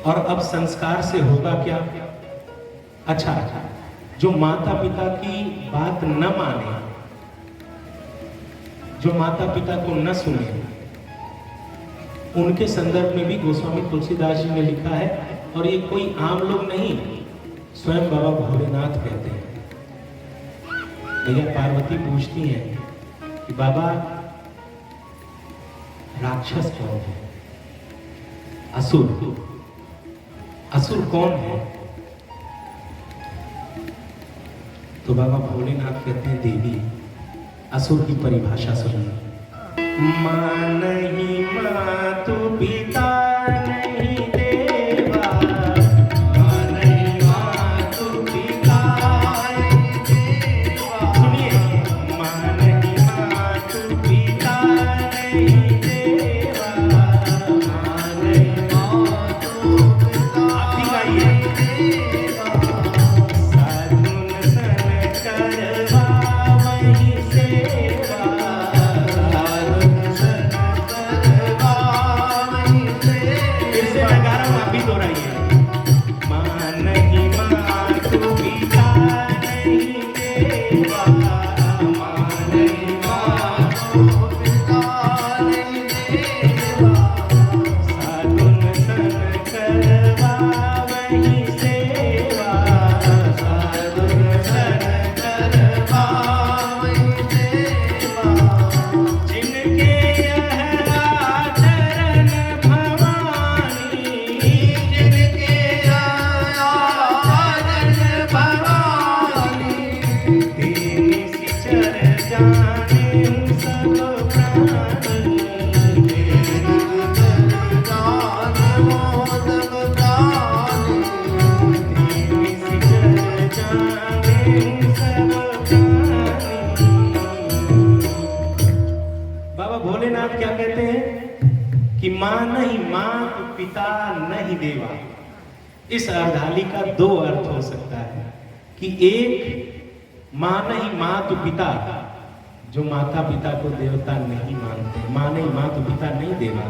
और अब संस्कार से होगा क्या? अच्छा, जो माता पिता की बात न माने, जो माता पिता को न सुने, उनके संदर्भ में भी गोस्वामी तुलसीदास जी ने लिखा है, और ये कोई आम लोग नहीं, स्वयं बाबा भोलेनाथ कहते हैं। भैया पार्वती पूछती हैं कि बाबा राक्षस कौन है? असुर, असुर कौन है? तो बाबा भोलेनाथ कहते हैं देवी। असुर की परिभाषा सुनिए। मां नहीं मातु पिता नहीं देवा, मां नहीं मातु पिता नहीं देवा। सुनिए, मां नहीं मातु पिता नहीं देवा, मां नहीं मातु पिता। आप भी गाइए। इस अर्धाली का दो अर्थ हो सकता है कि एक, मां नहीं मातु पिता, जो माता पिता को देवता नहीं मानते, मां नहीं मातु पिता नहीं देवा,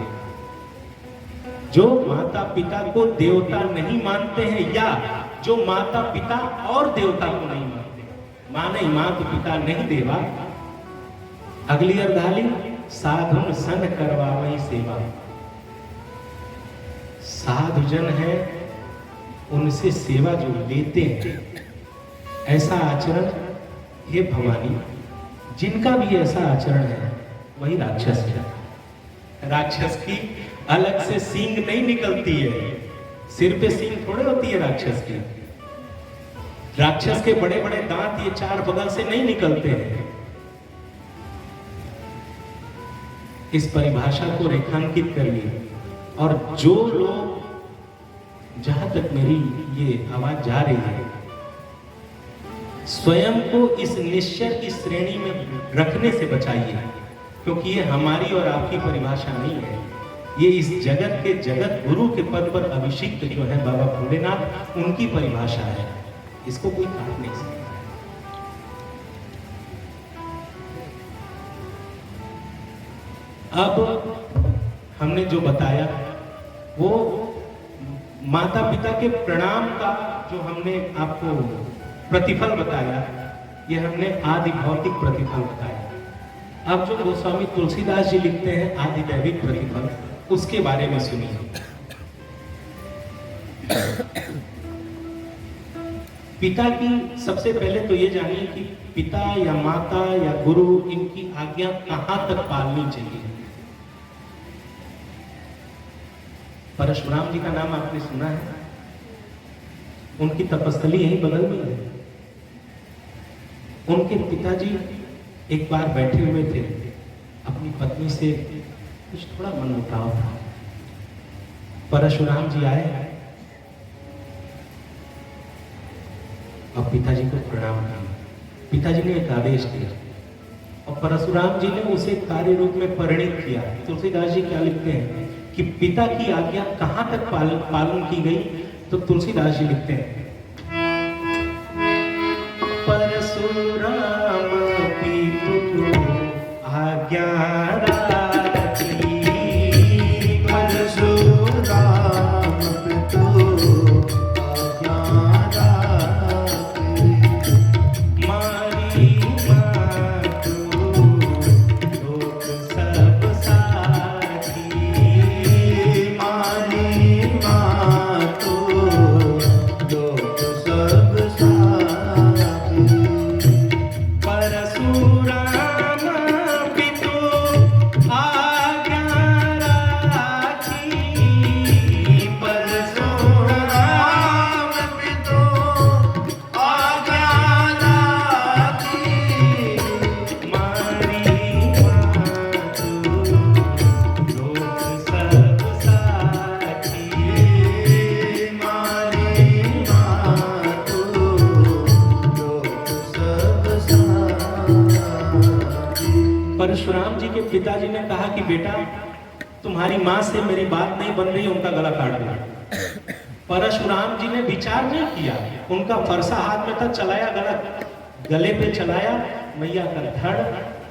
जो माता पिता को देवता नहीं मानते हैं, या जो माता पिता और देवता को नहीं मानते। मां नहीं मातु पिता नहीं देवा। अगली अर्धाली, साधुन सन करवावई सेवा। साधुजन है, उनसे सेवा जो लेते हैं, ऐसा आचरण, हे भवानी, जिनका भी ऐसा आचरण है वही राक्षस है। राक्षस की अलग से सींग नहीं निकलती है, सिर पे सींग थोड़े होती है राक्षस की। राक्षस के बड़े बड़े दांत ये चार बगल से नहीं निकलते हैं। इस परिभाषा को रेखांकित करिए, और जो लोग, जहां तक मेरी ये आवाज जा रही है, स्वयं को इस निश्चय की श्रेणी में रखने से बचाइए, क्योंकि ये हमारी और आपकी परिभाषा नहीं है। ये इस जगत के जगत गुरु के पद पर अभिषिक्त जो है बाबा भोलेनाथ, उनकी परिभाषा है। इसको कोई काट नहीं सकता। अब हमने जो बताया वो माता पिता के प्रणाम का जो हमने आपको प्रतिफल बताया, ये हमने आदि भौतिक प्रतिफल बताया। अब जो गोस्वामी तुलसीदास जी लिखते हैं आदि दैविक प्रतिफल, उसके बारे में सुनिए। पिता की सबसे पहले तो ये जानिए कि पिता या माता या गुरु, इनकी आज्ञा कहां तक पालनी चाहिए। परशुराम जी का नाम आपने सुना है, उनकी तपस्थली यहीं बगल में है। उनके पिताजी एक बार बैठे हुए थे, अपनी पत्नी से कुछ थोड़ा मनमुटाव था। परशुराम जी आए और पिताजी को प्रणाम किया। पिताजी ने एक आदेश दिया और परशुराम जी ने उसे कार्य रूप में परिणित किया। तुलसीदास जी क्या लिखते हैं कि पिता की आज्ञा कहां तक पालन की गई, तो तुलसीदास जी लिखते हैं, परशुराम पितु आज्ञा राखी, परशुराम पितु परशुराम जी के पिताजी ने कहा कि बेटा तुम्हारी माँ से मेरी बात नहीं बन रही, उनका गला काट दो। परशुराम जी ने विचार नहीं किया, उनका फरसा हाथ में था, चलाया गले पे चलाया, मैया का धड़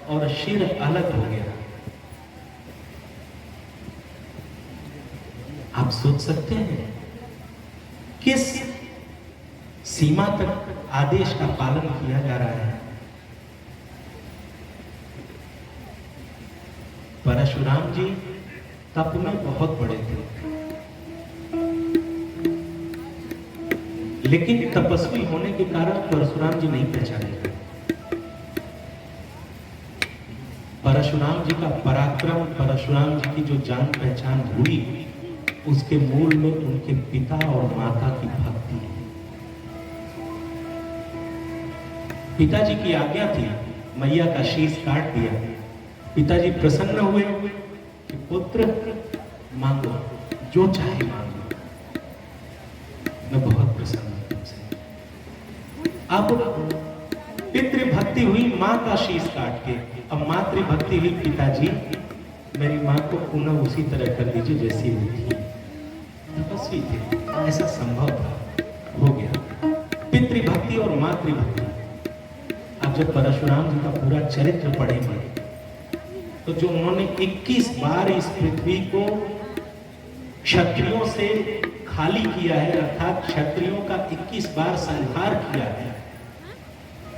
और सिर अलग हो गया। आप सोच सकते हैं किस सीमा तक आदेश का पालन किया जा रहा है। परशुराम जी तप में बहुत बड़े थे, लेकिन तपस्वी होने के कारण परशुराम जी नहीं पहचाने गए। परशुराम जी का पराक्रम, परशुराम जी की जो जान पहचान हुई, उसके मूल में उनके पिता और माता की भक्ति है। पिताजी की आज्ञा थी, मैया का शीश काट दिया। पिताजी प्रसन्न हुए कि पुत्र मांगो, जो चाहे मांगो, मैं बहुत प्रसन्न हूं तुमसे। अब पितृभक्ति हुई मां का शीश काट के, अब मातृभक्ति हुई, पिताजी मेरी मां को पुनः उसी तरह कर दीजिए जैसी वो थी। तपस्वी थे, ऐसा संभव था, हो गया। पितृभक्ति और मातृभक्ति। आप जब परशुराम जी का पूरा चरित्र पढ़ेंगे तो जो उन्होंने 21 बार इस पृथ्वी को क्षत्रियों से खाली किया है, अर्थात क्षत्रियों का 21 बार संहार किया है,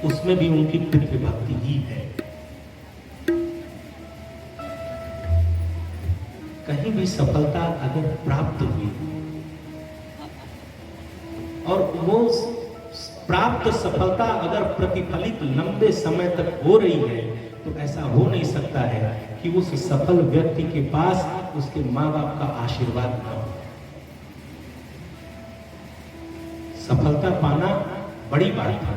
उसमें भी उनकी पितृभक्ति ही है। कहीं भी सफलता अगर प्राप्त हुई और वो प्राप्त सफलता अगर प्रतिफलित लंबे समय तक हो रही है, तो ऐसा हो नहीं सकता है कि उस सफल व्यक्ति के पास उसके माँ बाप का आशीर्वाद न हो। सफलता पाना बड़ी बात है,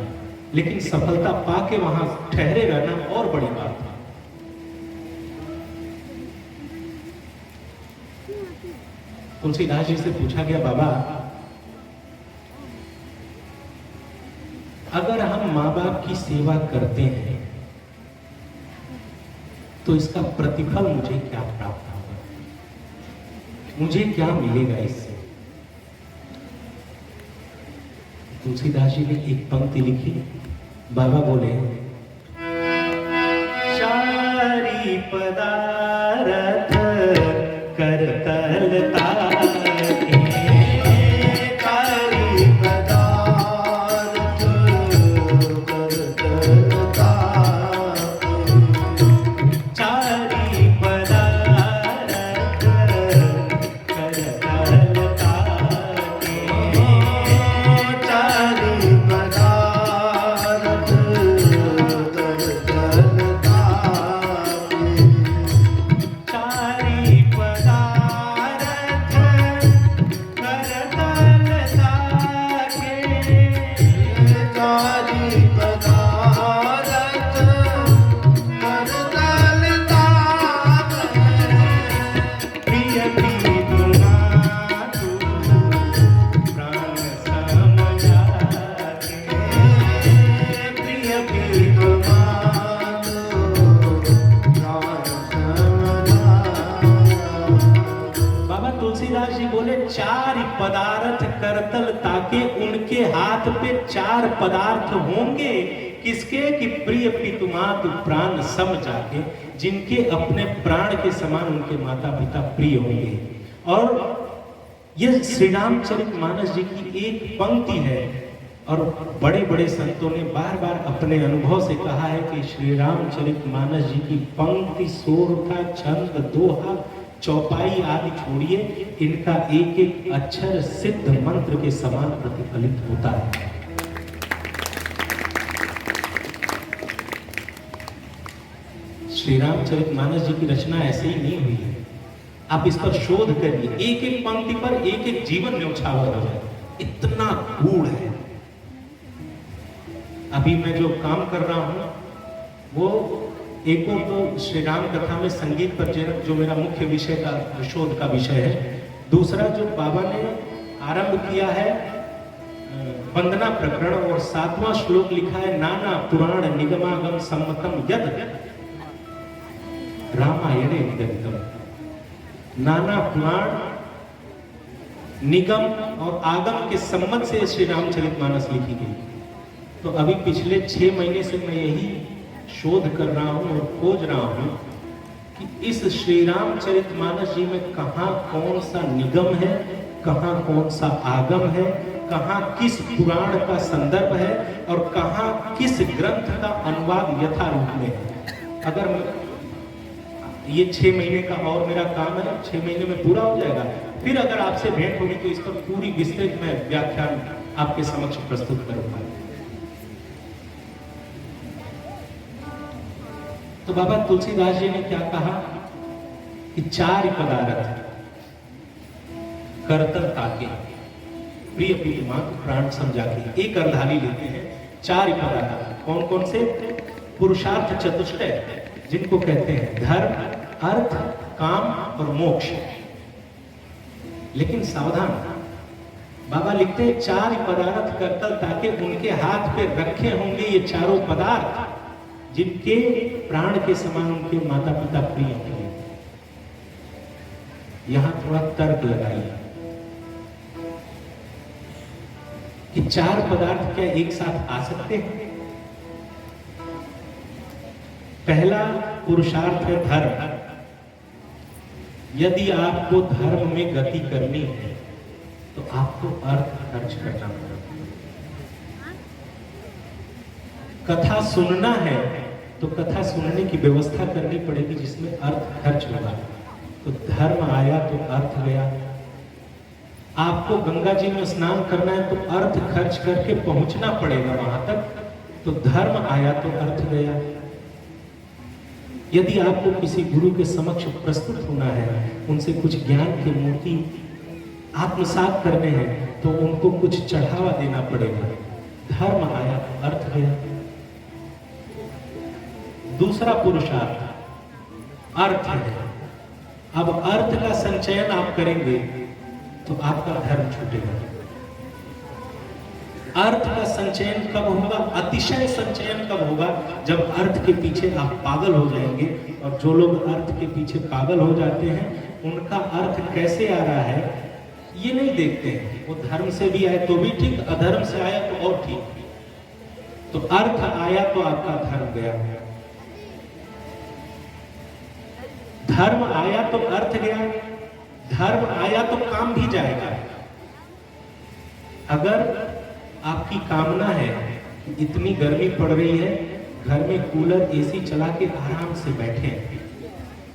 लेकिन सफलता पाके वहां ठहरे रहना और बड़ी बात है। तुलसीदास जी से पूछा गया, बाबा अगर हम माँ बाप की सेवा करते हैं तो इसका प्रतिफल मुझे क्या प्राप्त होगा, मुझे क्या मिलेगा इससे? तुलसीदास जी ने एक पंक्ति लिखी, बाबा बोले, चारि पदारथ करतलता पदार्थ करतल ताके, उनके हाथ पे 4 पदार्थ होंगे, किसके? कि प्रिय पितुमात प्राण सम जाके, जिनके अपने प्राण के समान उनके माता पिता प्रिय होंगे। और यह श्री रामचरितमानस जी की एक पंक्ति है, और बड़े बड़े संतों ने बार बार अपने अनुभव से कहा है कि श्री रामचरितमानस जी की पंक्ति, सोरठा, छंद, दोहा, चौपाई आदि छोड़िए, इनका एक एक अक्षर सिद्ध मंत्र के समान प्रतिफलित होता है। श्री रामचरितमानस जी की रचना ऐसे ही नहीं हुई है। आप इस पर शोध करिए, एक एक पंक्ति पर एक एक जीवन न्यौछावर हो जाए, इतना गूढ़ है। अभी मैं जो काम कर रहा हूं वो एक तो श्री राम कथा में संगीत पर जो मेरा मुख्य विषय का शोध का विषय है, दूसरा जो बाबा ने आरंभ किया है वंदना प्रकरण, और 7वां श्लोक लिखा है, नाना पुराण निगमागम सम्मतम यद रामायणे निगदितम। नाना पुराण निगम और आगम के संबंध से श्री रामचरितमानस लिखी गई। तो अभी पिछले 6 महीने से मैं यही शोध कर रहा हूं और खोज रहा हूं कि इस श्री रामचरितमानस जी में कहां कौन सा निगम है, कहां कौन सा आगम है, कहां किस पुराण का संदर्भ है और कहां किस ग्रंथ का अनुवाद यथारूप में है। अगर ये 6 महीने का और मेरा काम है, 6 महीने में पूरा हो जाएगा। फिर अगर आपसे भेंट होगी तो इस पर पूरी विस्तृत मैं व्याख्यान आपके समक्ष प्रस्तुत करूंगा। तो बाबा तुलसीदास जी ने क्या कहा कि 4 पदार्थ करतल ताके प्रिय प्रिय मां प्राण समझा के, एक अर्धाली लेते हैं। 4 पदार्थ कौन कौन से? पुरुषार्थ चतुष्टय जिनको कहते हैं धर्म, अर्थ, काम और मोक्ष। लेकिन सावधान, बाबा लिखते हैं 4 पदार्थ करतल ताके उनके हाथ पे रखे होंगे ये चारों पदार्थ जिनके प्राण के समान उनके माता पिता प्रिय होंगे। यहां थोड़ा तर्क लगाइए कि 4 पदार्थ क्या एक साथ आ सकते हैं? पहला पुरुषार्थ है धर्म। यदि आपको धर्म में गति करनी है तो आपको अर्थ खर्च करना पड़ेगा। कथा सुनना है तो कथा सुनने की व्यवस्था करनी पड़ेगी जिसमें अर्थ खर्च होगा। तो धर्म आया तो अर्थ गया। आपको गंगा जी में स्नान करना है तो अर्थ खर्च करके पहुंचना पड़ेगा वहां तक, तो धर्म आया तो अर्थ गया। यदि आपको किसी गुरु के समक्ष प्रस्तुत होना है, उनसे कुछ ज्ञान की मूर्ति आत्मसात करने हैं तो उनको कुछ चढ़ावा देना पड़ेगा। धर्म आया तो अर्थ गया। दूसरा पुरुषार्थ अर्थ है। अब अर्थ का संचयन आप करेंगे तो आपका धर्म छूटेगा। अर्थ का संचयन कब होगा? अतिशय संचयन कब होगा? जब अर्थ के पीछे आप पागल हो जाएंगे। और जो लोग अर्थ के पीछे पागल हो जाते हैं उनका अर्थ कैसे आ रहा है ये नहीं देखते हैं। वो धर्म से भी आए तो भी ठीक, अधर्म से आया तो और ठीक। तो अर्थ आया तो आपका धर्म गया, धर्म आया तो अर्थ गया, धर्म आया तो काम भी जाएगा। अगर आपकी कामना है कि इतनी गर्मी पड़ रही है, घर में कूलर एसी चला के आराम से बैठे,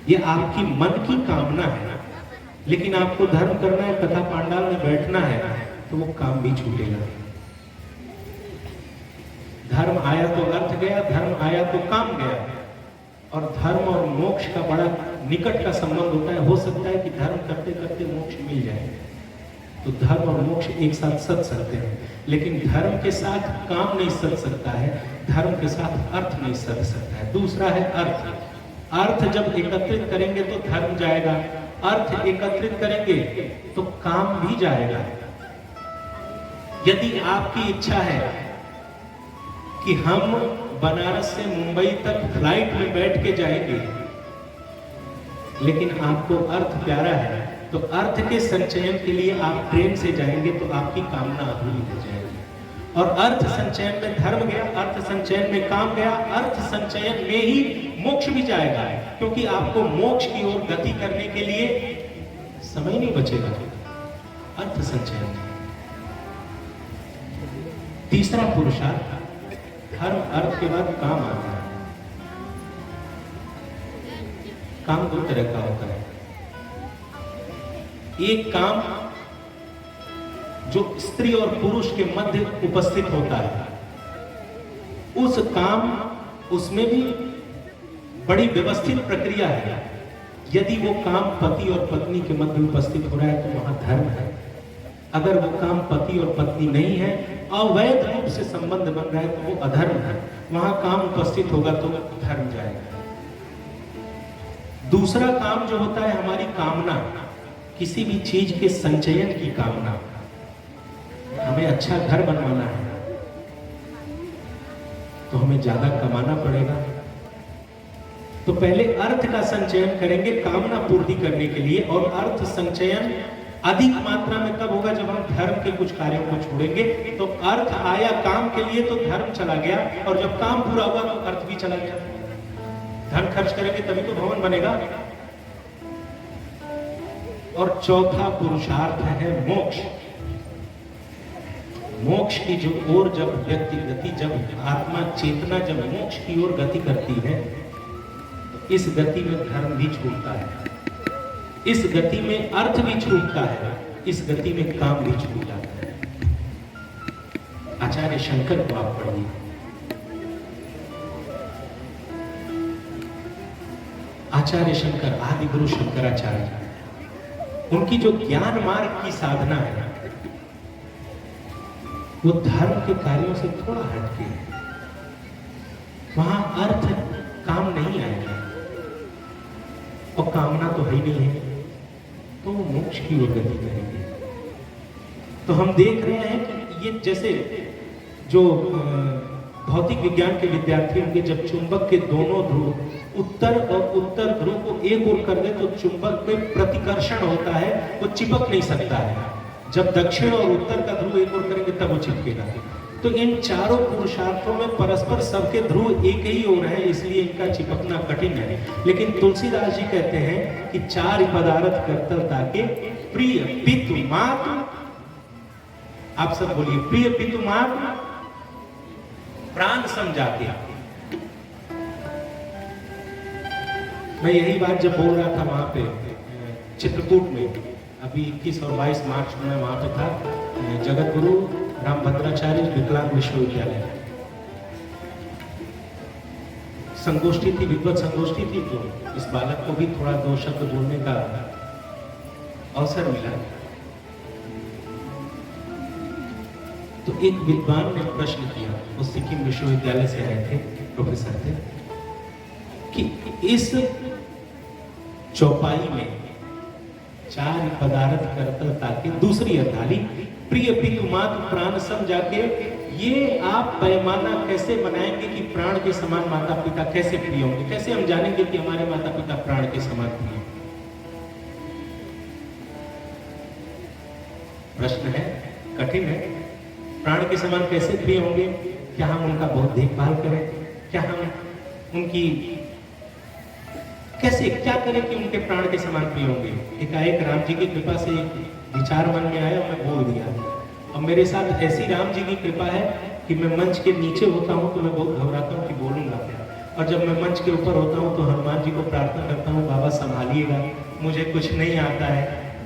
ये आपकी मन की कामना है, लेकिन आपको धर्म करना है, कथा पांडाल में बैठना है, तो वो काम भी छूटेगा। धर्म आया तो अर्थ गया, धर्म आया तो काम गया। और धर्म और मोक्ष का बड़ा निकट का संबंध होता है। हो सकता है कि धर्म करते करते मोक्ष मिल जाए, तो धर्म और मोक्ष एक साथ सध सकते हैं, लेकिन धर्म के साथ काम नहीं सध सकता है, धर्म के साथ अर्थ नहीं सध सकता है। दूसरा है अर्थ। अर्थ जब एकत्रित करेंगे तो धर्म जाएगा, अर्थ एकत्रित करेंगे तो काम भी जाएगा। यदि आपकी इच्छा है कि हम बनारस से मुंबई तक फ्लाइट में बैठ के जाएंगे, लेकिन आपको अर्थ प्यारा है, तो अर्थ के संचयन के लिए आप ट्रेन से जाएंगे तो आपकी कामना अधूरी रह जाएगी। और अर्थ संचयन में धर्म गया, अर्थ संचयन में काम गया, अर्थ संचयन में ही मोक्ष भी जाएगा, क्योंकि आपको मोक्ष की ओर गति करने के लिए समय नहीं बचेगा। अर्थ संचयन। तीसरा पुरुषार्थ धर्म अर्थ के बाद काम आता है। काम 2 तरह का होता है। एक काम जो स्त्री और पुरुष के मध्य उपस्थित होता है, उस काम उसमें भी बड़ी व्यवस्थित प्रक्रिया है। यदि वो काम पति और पत्नी के मध्य उपस्थित हो रहा है तो वहां धर्म है। अगर वो काम पति और पत्नी नहीं है, अवैध रूप से संबंध बन रहा है तो वो अधर्म है। वहां काम उपस्थित होगा तो धर्म जाएगा। दूसरा काम जो होता है हमारी कामना, किसी भी चीज के संचयन की कामना। हमें अच्छा घर बनवाना है तो हमें ज्यादा कमाना पड़ेगा। तो पहले अर्थ का संचयन करेंगे कामना पूर्ति करने के लिए, और अर्थ संचयन अधिक मात्रा में तब होगा जब हम धर्म के कुछ कार्यों को छोड़ेंगे। तो अर्थ आया काम के लिए तो धर्म चला गया, और जब काम पूरा हुआ तो अर्थ भी चला गया। धन खर्च करेंगे तभी तो भवन बनेगा। और चौथा पुरुषार्थ है मोक्ष। मोक्ष की जो ओर जब व्यक्ति गति, जब आत्मा चेतना जब मोक्ष की ओर गति करती है, तो इस गति में धर्म भी छूटता है, इस गति में अर्थ भी छूटता है, इस गति में काम भी छूट जाता है। आचार्य शंकर को आप पढ़िए, आचार्य शंकर, आदि गुरु शंकराचार्य, उनकी जो ज्ञान मार्ग की साधना है वो धर्म के कार्यों से थोड़ा हटके है। वहां अर्थ काम नहीं आएगा, और कामना तो है ही नहीं है, तो वो मोक्ष की ओर गति करेंगे। तो हम देख रहे हैं कि ये जैसे जो भौतिक विज्ञान के विद्यार्थी होंगे, जब चुंबक के दोनों ध्रुव उत्तर और उत्तर ध्रुव को एक ओर कर दे तो चुंबक में प्रतिकर्षण होता है, वो चिपक नहीं सकता है। जब दक्षिण और उत्तर का ध्रुव एक ओर करेंगे तब वो चिपकेगा। तो इन चारों पुरुषार्थों में परस्पर सबके ध्रुव एक ही ओर है, इसलिए इनका चिपकना कठिन है। लेकिन तुलसीदास जी कहते हैं कि चार पदार्थ करतल ताके प्रिय पितु मातु, आप सब बोलिए, प्रिय पितु मातु प्राण समझाते। मैं यही बात जब बोल रहा था वहां पे चित्रकूट में, अभी 21 और 22 मार्च में वहां पे था, जगत गुरु रामभद्राचार्य विकलांग विश्वविद्यालय संगोष्ठी थी, विद्वत संगोष्ठी थी। तो इस बालक को भी थोड़ा दो शब्द बोलने का अवसर मिला। तो एक विद्वान ने प्रश्न किया, वो सिक्किम विश्वविद्यालय से आए थे, प्रोफेसर थे, कि इस चौपाई में चार पदार्थ करतल ताके दूसरी अर्थाली प्रिय पितु मातु प्राण सम जाके, ये आप पैमाना कैसे बनाएंगे कि प्राण के समान माता पिता कैसे प्रिय होंगे? कैसे हम जानेंगे कि हमारे माता पिता प्राण के समान प्रिय? प्रश्न है, कठिन है। प्राण के समान कैसे प्रिय होंगे? क्या हम उनका बहुत देखभाल करें? क्या हम उनकी कैसे क्या करें कि उनके प्राण के समान प्रिय होंगे? एकाएक राम जी की कृपा से एक विचार मन में आया, मैं बोल दिया। और मेरे साथ ऐसी राम जी की कृपा है कि मैं मंच के नीचे होता हूँ तो मैं बहुत घबराता हूँ कि बोलूंगा क्या, और जब मैं मंच के ऊपर होता हूँ तो हनुमान जी को प्रार्थना करता हूँ, बाबा संभालिएगा, मुझे कुछ नहीं आता है,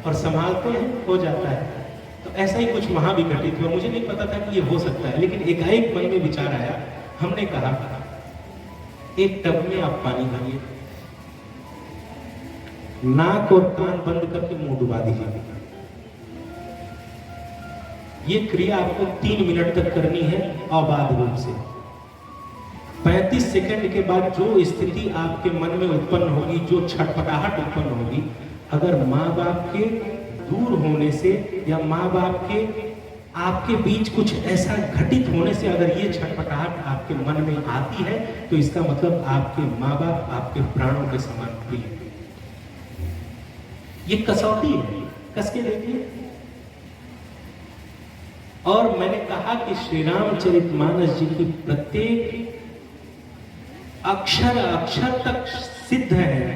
और संभालते हैं, हो जाता है। तो ऐसा ही कुछ वहां भी घटित हुआ। मुझे नहीं पता था कि ये हो सकता है, लेकिन एकाएक मन में विचार आया। हमने कहा एक टब में आप पानी भरिए, नाक और कान बंद करके मुंह डुबा दीजिए। ये क्रिया आपको 3 मिनट तक करनी है अबाध रूप से। 35 सेकंड के बाद जो स्थिति आपके मन में उत्पन्न होगी, जो छटपटाहट उत्पन्न होगी, अगर माँ बाप के दूर होने से या माँ बाप के आपके बीच कुछ ऐसा घटित होने से अगर ये छटपटाहट आपके मन में आती है, तो इसका मतलब आपके माँ बाप आपके प्राणों के समान प्रिय। ये कसौटी है, कस के देखिए। और मैंने कहा कि श्री रामचरितमानस जी की प्रत्येक अक्षर अक्षर तक सिद्ध है,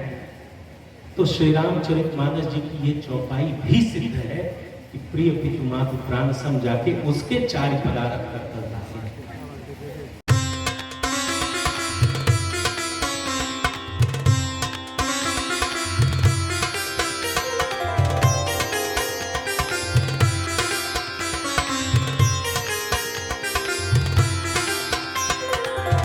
तो श्री रामचरितमानस जी की ये चौपाई भी सिद्ध है कि प्रिय पितु मातु प्राण सम जाके उसके चार पदार्थ करता